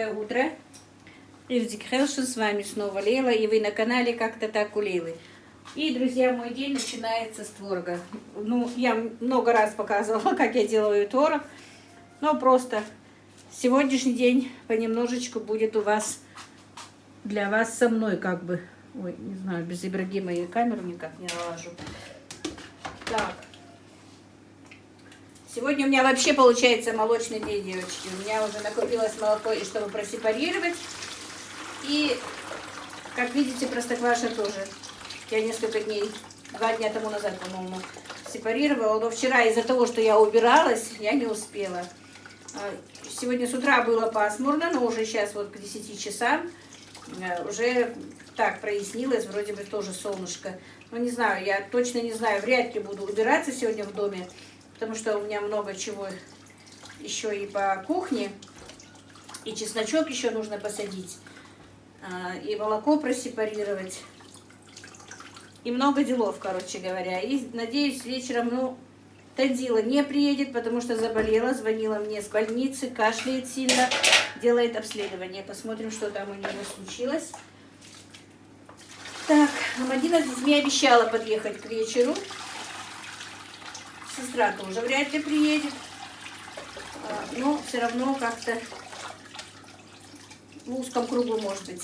Доброе утро. Ивзик Хелшин, с вами снова Лейла, и вы на канале Как-то так у Лейлы. И, друзья, мой день начинается с творога. Ну, я много раз показывала, как я делаю творог, но просто сегодняшний день понемножечку будет у вас, для вас со мной как бы. Ой, не знаю, без Ибрагима я камеру никак не наложу. Так. Сегодня у меня вообще получается молочный день, девочки. У меня уже накопилось молоко, и чтобы просепарировать. И, как видите, простокваша тоже. Я несколько дней, 2 дня тому назад, по-моему, сепарировала. Но вчера из-за того, что я убиралась, я не успела. Сегодня с утра было пасмурно, но уже сейчас вот к 10 часам уже так прояснилось. Вроде бы тоже солнышко. Но не знаю, я точно не знаю, вряд ли буду убираться сегодня в доме. Потому что у меня много чего еще и по кухне. И чесночок еще нужно посадить. И молоко просепарировать. И много делов, короче говоря. И надеюсь, вечером, ну, Тадила не приедет, потому что заболела. Звонила мне с больницы, кашляет сильно, делает обследование. Посмотрим, что там у нее случилось. Так, Мадина здесь мне обещала подъехать к вечеру. Сестра тоже вряд ли приедет, но все равно как-то в узком кругу, может быть.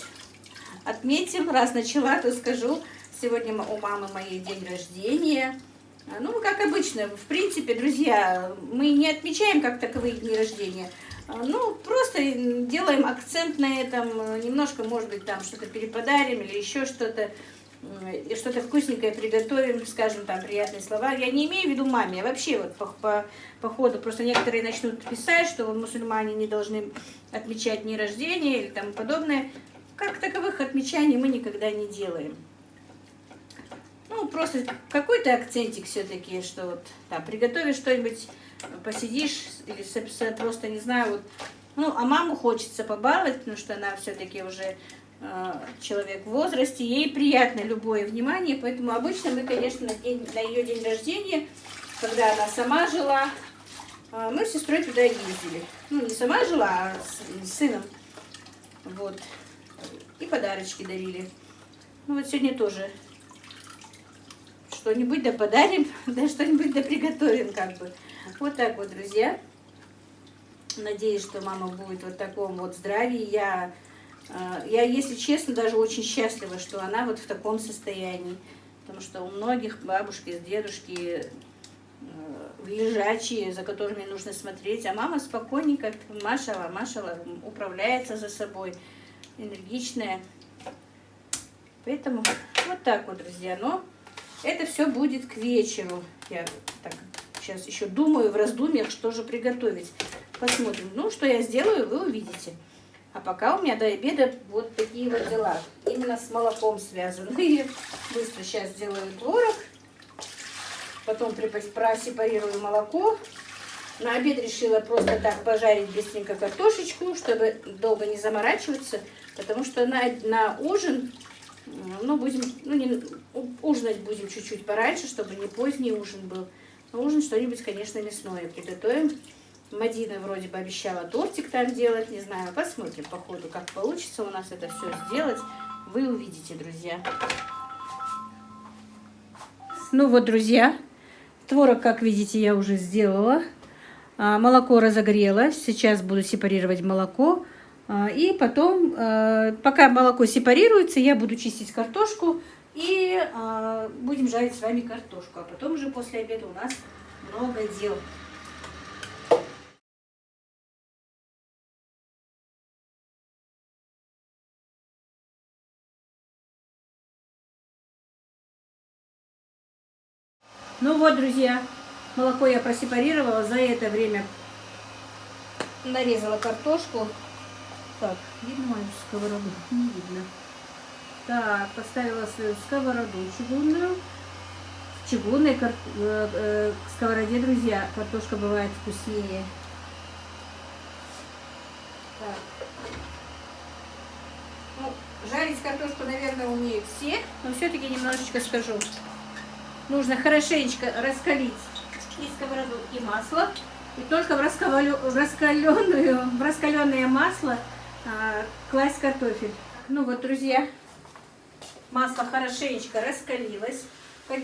Отметим, раз начала, то скажу, сегодня у мамы моей день рождения. Ну, как обычно, в принципе, друзья, мы не отмечаем как таковые дни рождения. Ну, просто делаем акцент на этом, немножко, может быть, там что-то переподарим или еще что-то. И что-то вкусненькое приготовим, скажем там приятные слова. Я не имею в виду маме, а вообще вот по ходу. Просто некоторые начнут писать, что мусульмане не должны отмечать дни рождения или тому подобное. Как таковых отмечаний мы никогда не делаем. Ну, просто какой-то акцентик все-таки, что вот там приготовишь что-нибудь, посидишь или просто, не знаю, вот. Ну, а маму хочется побаловать, потому что она все-таки уже человек в возрасте, ей приятно любое внимание, поэтому обычно мы, конечно, на ее день рождения, когда она сама жила, мы с сестрой туда ездили. Ну, не сама жила, а с сыном. Вот. И подарочки дарили. Ну, вот сегодня тоже что-нибудь да подарим, да что-нибудь да приготовим, как бы. Вот так вот, друзья. Надеюсь, что мама будет вот в таком вот здравии. Я, если честно, даже очень счастлива, что она вот в таком состоянии. Потому что у многих бабушки, дедушки лежачие, за которыми нужно смотреть. А мама спокойненько, машала, управляется за собой, энергичная. Поэтому вот так вот, друзья. Но это все будет к вечеру. Я так сейчас еще думаю в раздумьях, что же приготовить. Посмотрим. Ну, что я сделаю, вы увидите. А пока у меня до обеда вот такие вот дела. Именно с молоком связанные. Быстро сейчас сделаю творог. Потом просепарирую молоко. На обед решила просто так пожарить быстренько картошечку, чтобы долго не заморачиваться. Потому что на ужин, ну, ужинать будем чуть-чуть пораньше, чтобы не поздний ужин был. На ужин что-нибудь, конечно, мясное приготовим. Мадина вроде бы обещала тортик там делать, не знаю, посмотрим по ходу, как получится у нас это все сделать. Вы увидите, друзья. Ну вот, друзья, творог, как видите, я уже сделала. Молоко разогрелось, сейчас буду сепарировать молоко. И потом, пока молоко сепарируется, я буду чистить картошку и будем жарить с вами картошку. А потом уже после обеда у нас много дел. Ну вот, друзья, молоко я просепарировала, за это время нарезала картошку. Так, видно мою сковороду? Не видно. Так, поставила свою сковороду чугунную. В чугунной сковороде, друзья, картошка бывает вкуснее. Так. Ну, жарить картошку, наверное, умеют все, но все-таки немножечко скажу. Нужно хорошенечко раскалить и сковороду, и масло. И только в раскаленное масло класть картофель. Ну вот, друзья, масло хорошенечко раскалилось.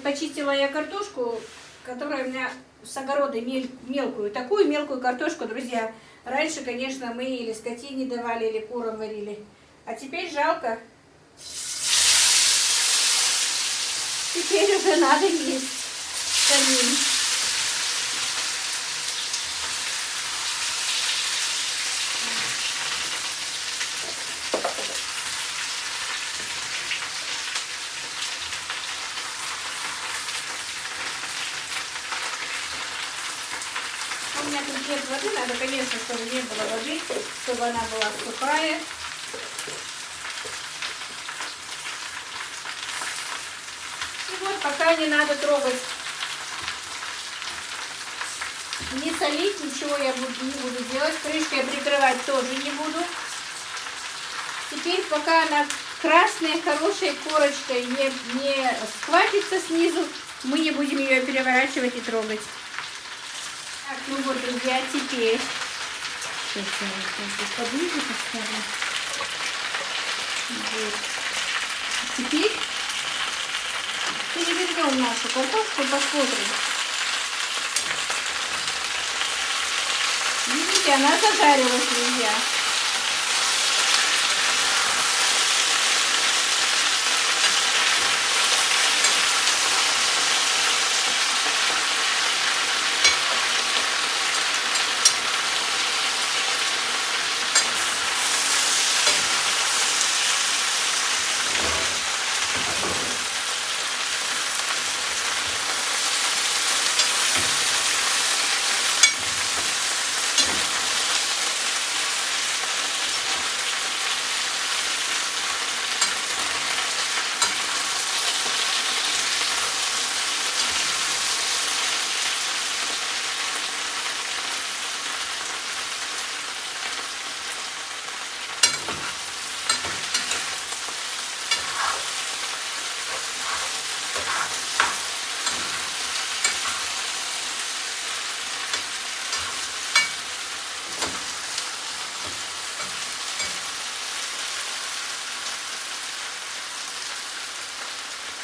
Почистила я картошку, которая у меня с огорода мелкую. Такую мелкую картошку, друзья, раньше, конечно, мы или скотине давали, или курам варили. А теперь жалко. Теперь уже надо есть самим. У меня тут нет воды, надо, конечно, чтобы не было воды, чтобы она была сухая. И вот пока не надо трогать. Не солить, ничего я не буду делать. Крышкой прикрывать тоже не буду. Теперь, пока она красной, хорошей корочкой не схватится снизу, мы не будем ее переворачивать и трогать. Так, ну вот, друзья, теперь... Сейчас я здесь поближе поставлю. Вот. Теперь перевернем нашу картошку, посмотрим. Видите, она зажарилась, друзья.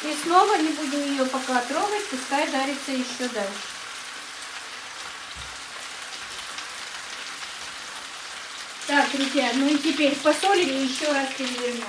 И снова не будем ее пока трогать, пускай жарится еще дальше. Так, друзья, ну и теперь посолим и еще раз перевернем.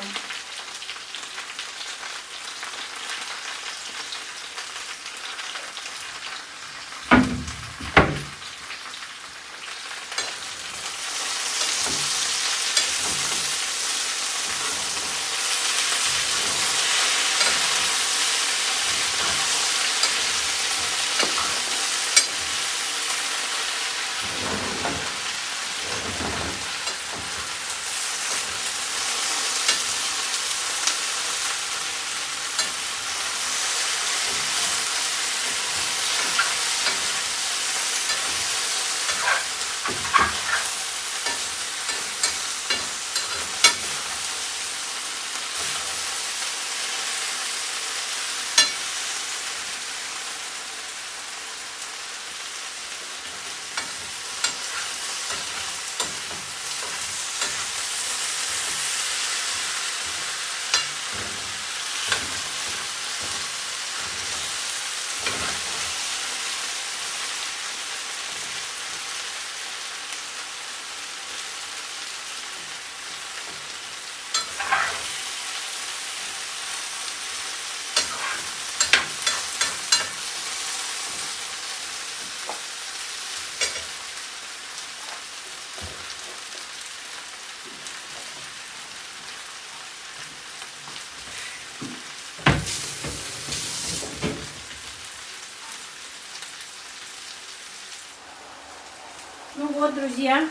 Ну вот, друзья.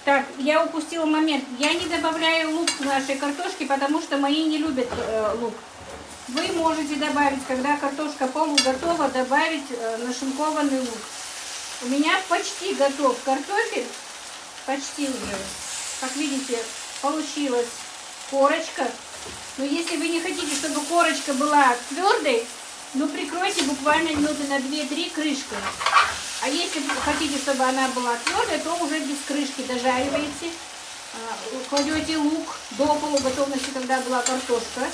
Так, я упустила момент. Я не добавляю лук к нашей картошке, потому что мои не любят лук. Вы можете добавить, когда картошка полуготова, добавить нашинкованный лук. У меня почти готов картофель. Почти уже. Как видите, получилась корочка. Но если вы не хотите, чтобы корочка была твердой, ну прикройте буквально минуты на 2-3 крышкой. А если вы хотите, чтобы она была твердой, то уже без крышки дожариваете. Кладете лук до полуготовности, когда была картошка.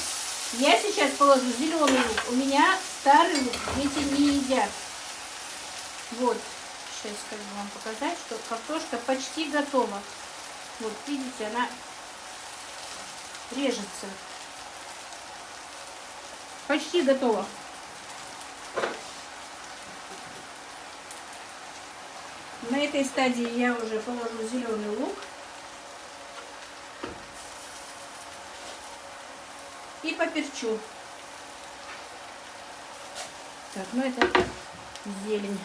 Я сейчас положу зеленый лук. У меня старый лук, дети не едят. Вот, сейчас хочу вам показать, что картошка почти готова. Вот, видите, она режется. Почти готова. На этой стадии я уже положу зеленый лук. И поперчу. Так, ну это зелень.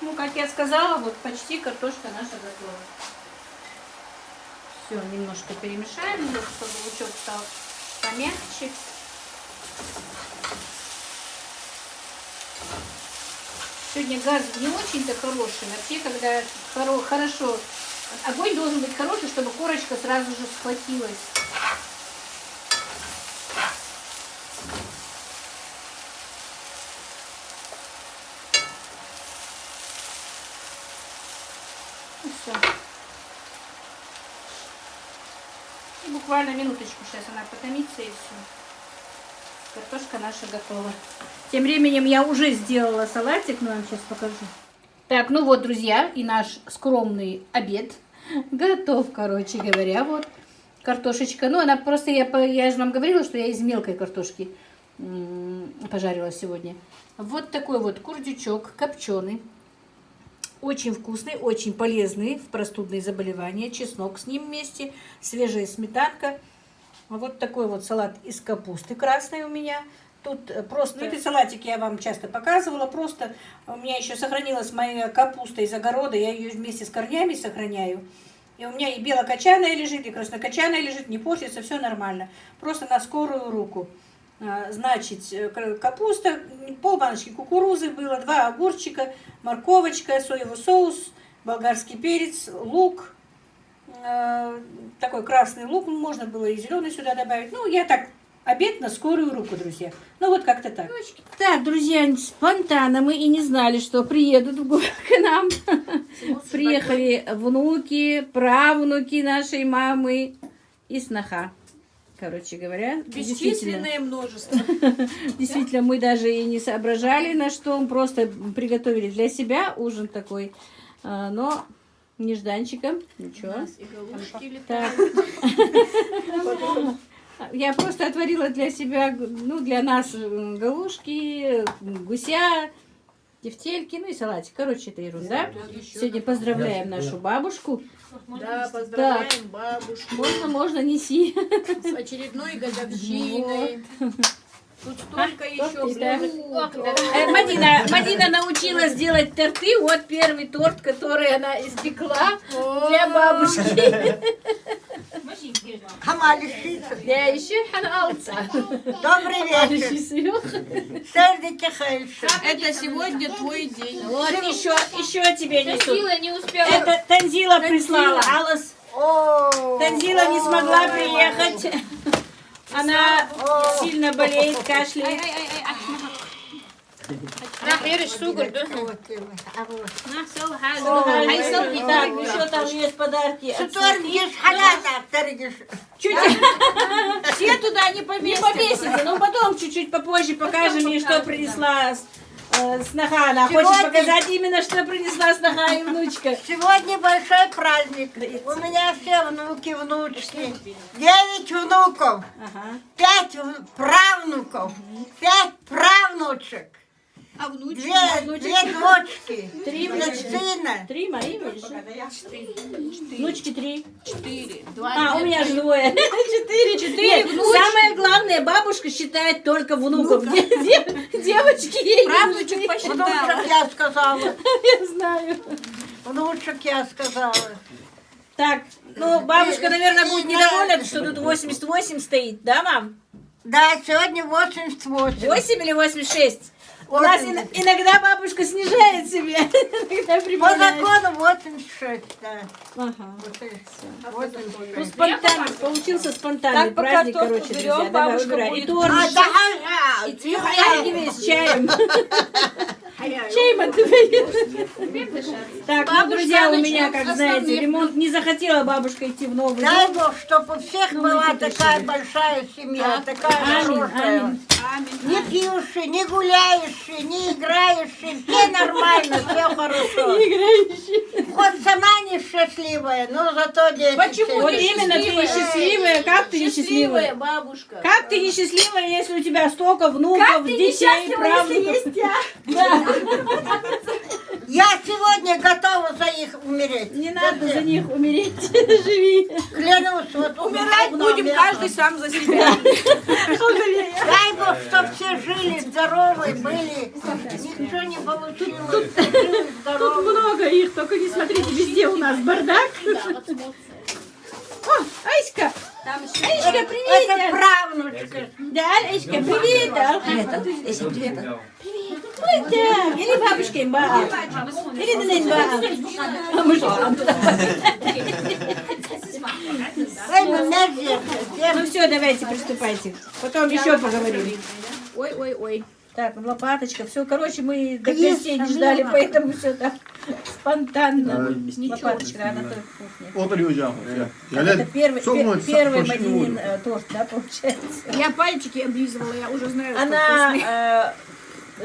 Ну, как я сказала, вот почти картошка наша готова. Все, немножко перемешаем, чтобы лучок стал помягче. Сегодня газ не очень-то хороший. Вообще, когда хорошо, огонь должен быть хороший, чтобы корочка сразу же схватилась. Все. И буквально минуточку, сейчас она потомится и все. Картошка наша готова. Тем временем я уже сделала салатик, но я вам сейчас покажу. Так, ну вот, друзья, и наш скромный обед готов, короче говоря. Вот картошечка. Ну, она просто, я же вам говорила, что я из мелкой картошки пожарила сегодня. Вот такой вот курдючок копченый. Очень вкусный, очень полезный в простудные заболевания. Чеснок с ним вместе, свежая сметанка. Вот такой вот салат из капусты красной у меня. Тут просто... Ну, этот салатик я вам часто показывала. Просто у меня еще сохранилась моя капуста из огорода. Я ее вместе с корнями сохраняю. И у меня и белокочанная лежит, и краснокочанная лежит. Не портится, все нормально. Просто на скорую руку. Значит, капуста, полбаночки кукурузы было, 2 огурчика, морковочка, соевый соус, болгарский перец, лук, такой красный лук, можно было и зеленый сюда добавить. Ну, я так, обед на скорую руку, друзья. Ну, вот как-то так. Так, друзья, спонтанно мы и не знали, что приедут к нам. Приехали внуки, правнуки нашей мамы и сноха. Короче говоря, бесчисленное множество. Действительно, мы даже и не соображали, на что. Мы просто приготовили для себя ужин такой, но нежданчиком. Ничего. Так. Я просто отварила для себя, ну, для нас галушки, гуся, тефтельки, ну и салатик. Короче, это ерунда. Сегодня поздравляем нашу бабушку. Да, поздравляем бабушку. Можно, неси. С очередной годовщиной. Тут столько еще Мадина научилась делать торты. Вот первый торт, который она испекла для бабушки. Я еще ханалца. Добрый вечер. Сердите хельши. Это сегодня твой день. Вот еще тебе несут. Танзила не успела. Это Танзила прислала. Алас. Танзила не смогла приехать. Она сильно болеет, кашляет. Так, еще там есть подарки. Чуть все туда не поместятся. Но потом чуть-чуть попозже покажем ей, что принесла сноха. Она хочет показать именно, что принесла сноха и внучка. Сегодня большой праздник. У меня все внуки, внучки. 9 внуков. 5 правнуков. 5 правнучек. А внучки? 2 дочки. 3 сына. 3 мои, видишь? 4. Внучки 3. 4. А, у меня же 2. 4 внучки. Самое главное, бабушка считает только внуков. Девочки ей Правнучек не нужны. посчитала. Внучек я сказала. Я знаю. Внучек я сказала. Так, ну бабушка, наверное, будет недовольна, что тут 88 стоит, да, мам? Да, сегодня 88. 8 или 86? У нас иногда бабушка снижает себе, иногда По прибавляет. закону 86, да. Ага. 86. Ну, спонтанный, получился спонтанный Так, пока праздник, торт короче, уберем, друзья. Давай, бабушка убирай. И будет- торт, А, да, ага. и цвет с чаем. Чаем отдыхаешь. Так, ну, друзья, у меня, как знаете, ремонт. Не захотела бабушка идти в новый Дай дом. Бог, чтобы у всех Ну, мы была тут такая решили. большая семья, такая Аминь, хорошая. аминь. Не пьющие, не гуляющие, не играющие, все нормально, все хорошо. Хоть сама не счастливая, но зато дети. Почему? Вот все. именно ты несчастливая. Как ты Счастливая несчастливая? бабушка. Как ты несчастливая, если у тебя столько внуков, детей, правнуков? Я сегодня готова за них умереть. Не надо за них умереть. Живи. Клянусь, вот Умирать будем каждый сам за себя. Дай Бог, чтобы все жили здоровы, были. Ничего не получилось. Жили Тут здоровы. много их, только не смотрите, везде у нас бардак. О, Аська! Аська, Это привет! правнучка. Да, Аська, привет! Привет! Ой, да, или бабушка им баа. Или дынын баа. А мы что? Эй, ну мерзец. Ну все, давайте, приступайте. Потом еще поговорим. Ой, ой, ой. Так, лопаточка, все, короче, мы до гостей не ждали, поэтому все так спонтанно. Лопаточка, она тоже вкусная. Oturacağım. Это первый Мадинин торт, да, получается? Я пальчики облизывала, я уже знаю, что Она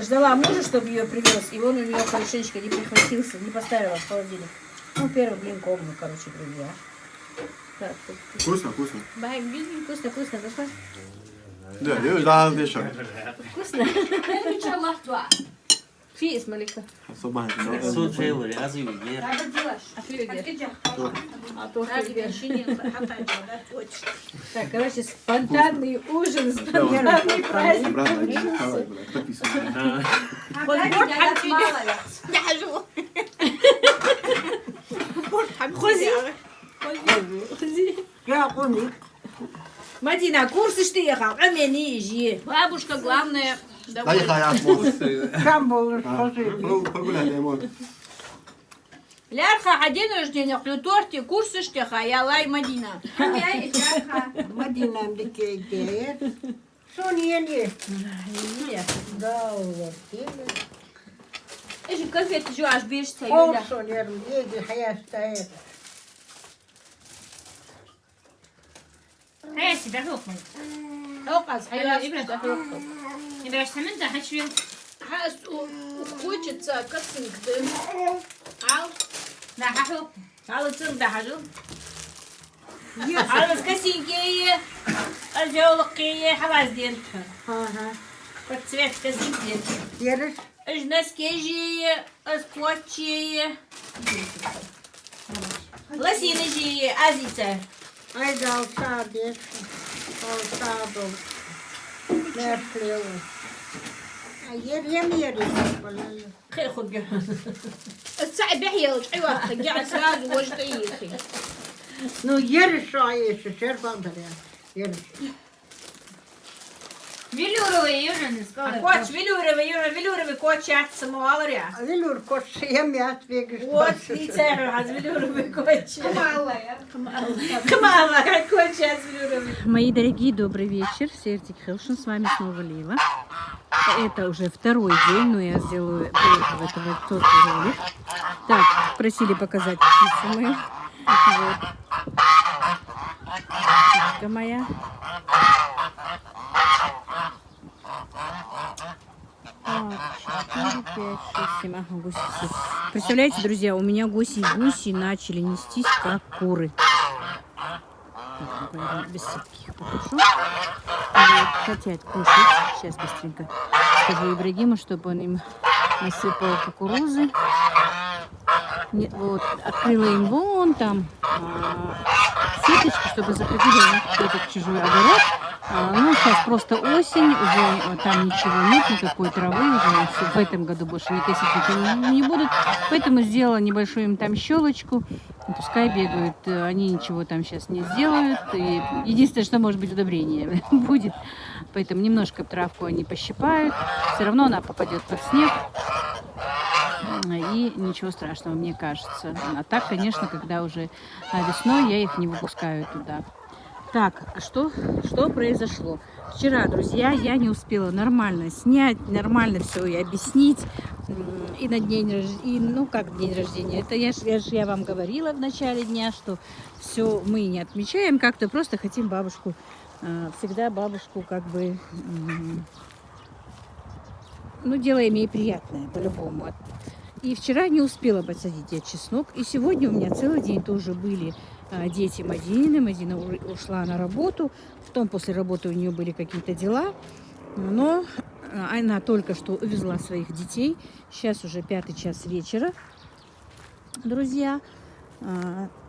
ждала мужа, чтобы ее привез, и он у нее хорошенечко не прихватился, не поставила в холодильник. Ну, первый блин комнату, короче, друзья. Так, Вкусно, вкусно. вкусно, вкусно, какой? Да, daha değişik. Вкусно? вкусный. Фи, Малика. Sabah صوت فيور يا غزي ويجير А ты где? А торт где? Так, короче, спонтанный ужин, спонтанный праздник. Хози. Я уник. Мадина, курсы штыха, а мне не езжи. Бабушка, главное, Dayı hayat mı? Там был сложили. Прогуляй, мой. Лярха, а день рождения, клю торти, курсы штеха, я лай Мадина. Madina'm dikeydi. Son yeni. Да, вот. Эжи, конфеты же аж бежишься, Юля. Olsun yarım. Yedi hayatta et. هيا سيدي روحهم Оказ, а я إذا اشتمنت حشوي хочется косынка. Ал, لا ححو Алло, цин да хожу. Алло, косинки, алжолки, хаваздин. Под цвет косинки. Yeriz. Жнаскежи, скотчи. Лосинежи, азица. Haydi al sağ bir. Al sağ dol. Mertli ol. Yer yemiyoruz. خير خد الساعة بحية وشعيوة قاعد سراج وجدي. Ну, yeriz şu ayı şu şerbandır ya. Yeriz. فيلورو يورن سكولا Коч, велюровый коч, я самого аларя. Vilur koç yemiyat ve Вот, и царю, аз велюровый коч. Камала, коч, аз велюровый. Мои дорогие, добрый вечер. Сертик Хелшин, с вами снова Лила. Это уже второй день, но я сделаю в этого тот ролик. Так, просили показать птицу мою. Вот. Птичка моя. Так, 4, 5, 6, 7. Ага, гуси все. Представляете, друзья, у меня гуси начали нестись, как куры. Так, наверное, без всяких покажу. Вот, хотят кушать. Сейчас быстренько скажу Ибрагиму, чтобы он им насыпал кукурузы. Нет, вот, открыла им вон там сеточки, чтобы закрепили этот чужой огород. Ну, сейчас просто осень, уже там ничего нет, никакой травы, уже в этом году больше не косить ничего не будут. Поэтому сделала небольшую им там щелочку. Пускай бегают, они ничего там сейчас не сделают. И единственное, что может быть удобрение будет. Поэтому немножко травку они пощипают. Все равно она попадет под снег. И ничего страшного, мне кажется. А так, конечно, когда уже весной, я их не выпускаю туда. Так, что произошло? Вчера, друзья, я не успела нормально снять, нормально все и объяснить. И на день рождения, ну как день рождения, это я вам говорила в начале дня, что все мы не отмечаем, как-то просто хотим бабушку, всегда бабушку как бы, ну делаем ей приятное по-любому. И вчера не успела посадить я чеснок, и сегодня у меня целый день тоже были дети Мадины. Мадина ушла на работу, потом после работы у нее были какие-то дела, но она только что увезла своих детей. Сейчас уже 5 час вечера, друзья.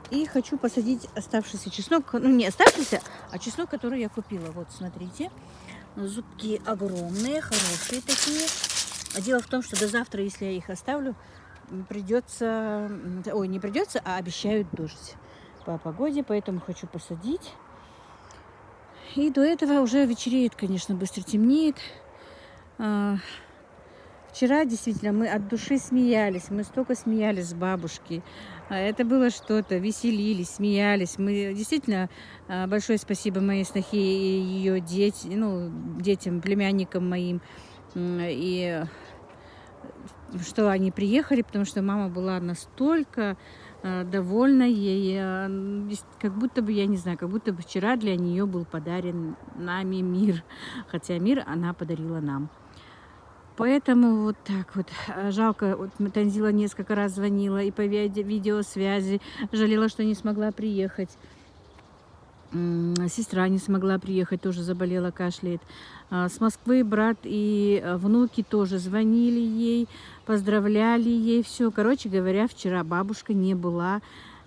И хочу посадить оставшийся чеснок, ну не оставшийся, а чеснок, который я купила. Вот, смотрите, зубки огромные, хорошие такие. А дело в том, что до завтра, если я их оставлю, придется, ой, не придется, а обещают дождь по погоде, поэтому хочу посадить. И до этого уже вечереет, конечно, быстро темнеет. Вчера действительно мы от души смеялись, мы столько смеялись с бабушки. Это было что-то, веселились, смеялись. Мы действительно, большое спасибо моей снохе и ее детям, племянникам моим. И что они приехали, потому что мама была настолько довольна ей, как будто бы, я не знаю, как будто бы вчера для нее был подарен нами мир, хотя мир она подарила нам. Поэтому вот так вот. Жалко, вот Танзила несколько раз звонила и по видеосвязи, жалела, что не смогла приехать. Сестра не смогла приехать, тоже заболела, кашляет. С Москвы брат и внуки тоже звонили ей, поздравляли ей, все. Короче говоря, вчера бабушка не была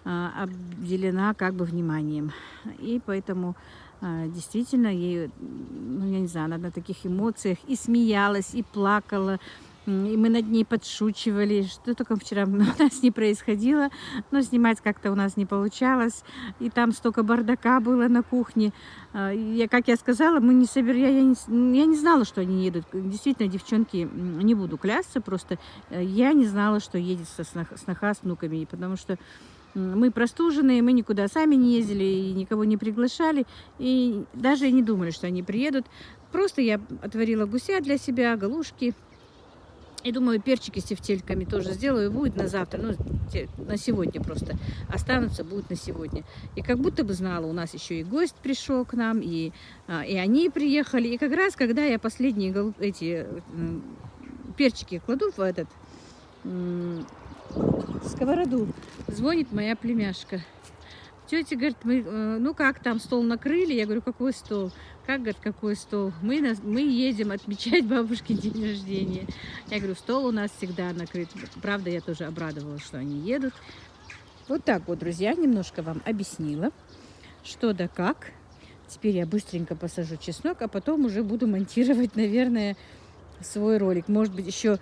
обделена как бы вниманием. И поэтому действительно ей, ну я не знаю, она на таких эмоциях и смеялась, и плакала. И мы над ней подшучивали, что только вчера у нас не происходило, но снимать как-то у нас не получалось. И там столько бардака было на кухне. Как я сказала, мы не собираем, я не знала, что они едут. Действительно, девчонки, не буду клясться, просто я не знала, что едет сноха с внуками, потому что мы простуженные, мы никуда сами не ездили и никого не приглашали, и даже и не думали, что они приедут. Просто я отварила гуся для себя, галушки. И думаю, перчики с тефтельками тоже сделаю, будет на завтра, ну, на сегодня просто. Останутся, будут на сегодня. И как будто бы знала, у нас еще и гость пришел к нам, и они приехали. И как раз, когда я последние эти перчики кладу в этот сковороду, звонит моя племяшка. Тетя говорит, ну как там, стол накрыли? Я говорю, какой стол? Как, говорит, какой стол? Мы едем отмечать бабушкин день рождения. Я говорю, стол у нас всегда накрыт. Правда, я тоже обрадовалась, что они едут. Вот так вот, друзья, немножко вам объяснила, что да как. Теперь я быстренько посажу чеснок, а потом уже буду монтировать, наверное, свой ролик. Может быть, еще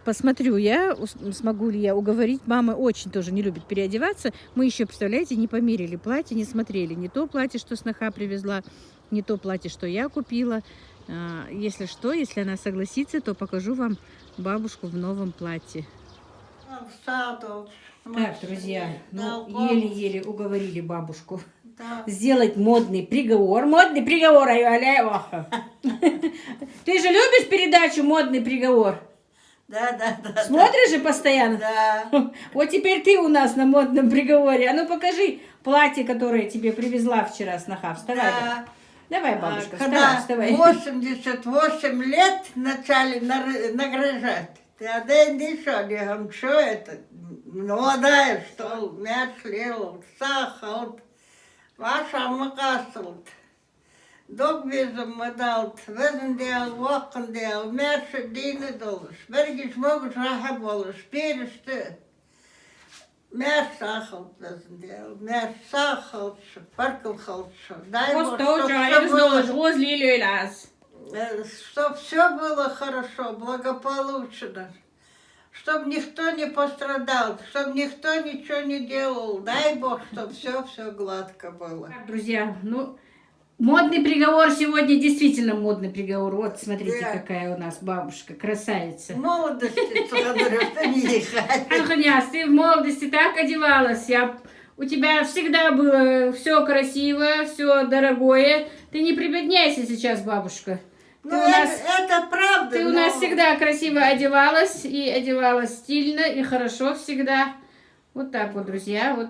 посмотрю я, смогу ли я уговорить. Мама очень тоже не любит переодеваться. Мы еще, представляете, не померили платье, не смотрели. Не то платье, что сноха привезла, не то платье, что я купила. Если что, если она согласится, то покажу вам бабушку в новом платье. Так, друзья, ну, еле-еле уговорили бабушку сделать модный приговор. Модный приговор, Аля. Ты же любишь передачу «Модный приговор»? Да. Смотришь же постоянно? Да. Вот теперь ты у нас на модном приговоре. А ну покажи платье, которое тебе привезла вчера сноха. Вставай. Да. Давай, бабушка, Когда вставай. 88 лет начали награждать. Ты один дышал, что это? Молодая, что мяшлел, сахар, ваша макасл. Dog bizim adalt, vezin deyal, vakın deyal, mersi dini dolur. Bergiş mogus rahab olur, birisi. Мясо сделал, мясо холчу, паркл холчу. Дай Бог, чтоб все было хорошо, благополучно. Чтоб никто не пострадал, чтоб никто ничего не делал. Дай Бог, чтоб все гладко было. Так, друзья, ну, модный приговор сегодня действительно модный приговор. Вот, смотрите, Да. какая у нас бабушка, красавица. В молодости, смотрю, что не ехать. Анханяс, ты в молодости так одевалась, у тебя всегда было все красиво, все дорогое. Ты не прибедняйся сейчас, бабушка. Ну, у нас- это правда. Ты у но- нас всегда красиво одевалась, и одевалась стильно, и хорошо всегда. Вот так вот, друзья. Вот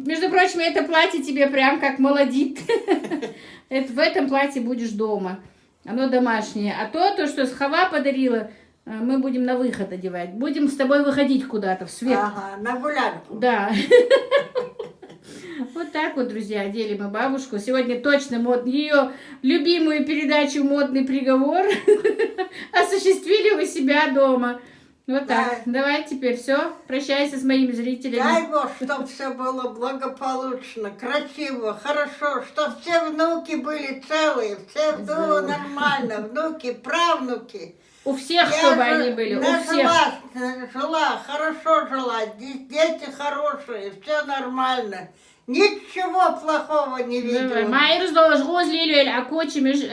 между прочим, это платье тебе прям как молодит. В этом платье будешь дома. Оно домашнее. А то, что Хава подарила, мы будем на выход одевать. Будем с тобой выходить куда-то в свет. Ага, на гулянку. Да. Вот так вот, друзья, одели мы бабушку. Сегодня точно ее любимую передачу «Модный приговор» осуществили у себя дома. Вот так. Давай теперь все. Прощайся с моими зрителями. Дай Бог, чтобы все было благополучно, красиво, хорошо, чтобы все внуки были целые, все было нормально, внуки, правнуки. У всех, чтобы они были. У всех. Жила, хорошо жила, дети хорошие, все нормально. Ничего плохого не видела. معي رزق غوز ليلو العكوتش مش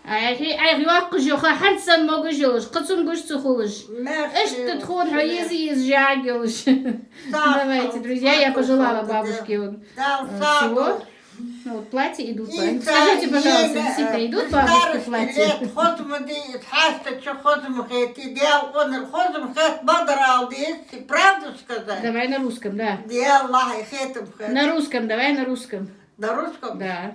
اي يوقع جوخا حدسن ما جوش قصون جوش تخوش ايش تدخل حيزي يزجاجوش. Давайте, друзья, я пожелала бабушке всего. Ну, вот платья идут. Скажите, пожалуйста, действительно идут бабушке платья? Правду сказать? Давай на русском, да. На На русском, давай на русском. русском? Да.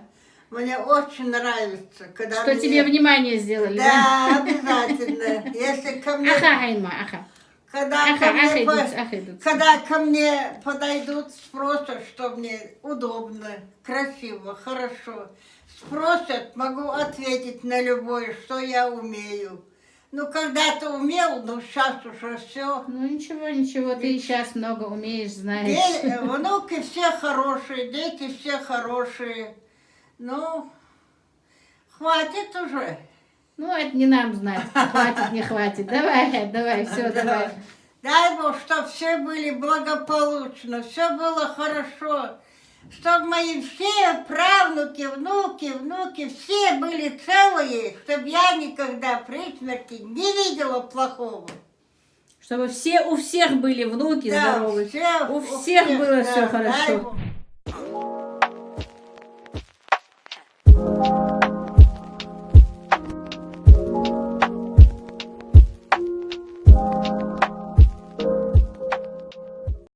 Мне очень нравится, когда Что мне- тебе внимание сделали, да? Да, обязательно. Если ко мне... Аха, Хайма, аха. Когда Аха, ко мне аха по- идут, аха идут. Когда ко мне подойдут, спросят, что мне удобно, красиво, хорошо. Спросят, могу ответить на любое, что я умею. Ну, когда-то умел, но сейчас уже все. Ну ничего, ничего, ты и сейчас много умеешь, знаешь. Внуки все хорошие, дети все хорошие. Ну, хватит уже. Ну, это не нам знать, хватит, не хватит. Давай, все, давай. Дай Бог, чтобы все были благополучно, все было хорошо. Чтобы мои все правнуки, внуки, все были целые, чтобы я никогда при смерти не видела плохого. Чтобы у всех были внуки Да, здоровы. все- У всех было да, все дай хорошо. Бог.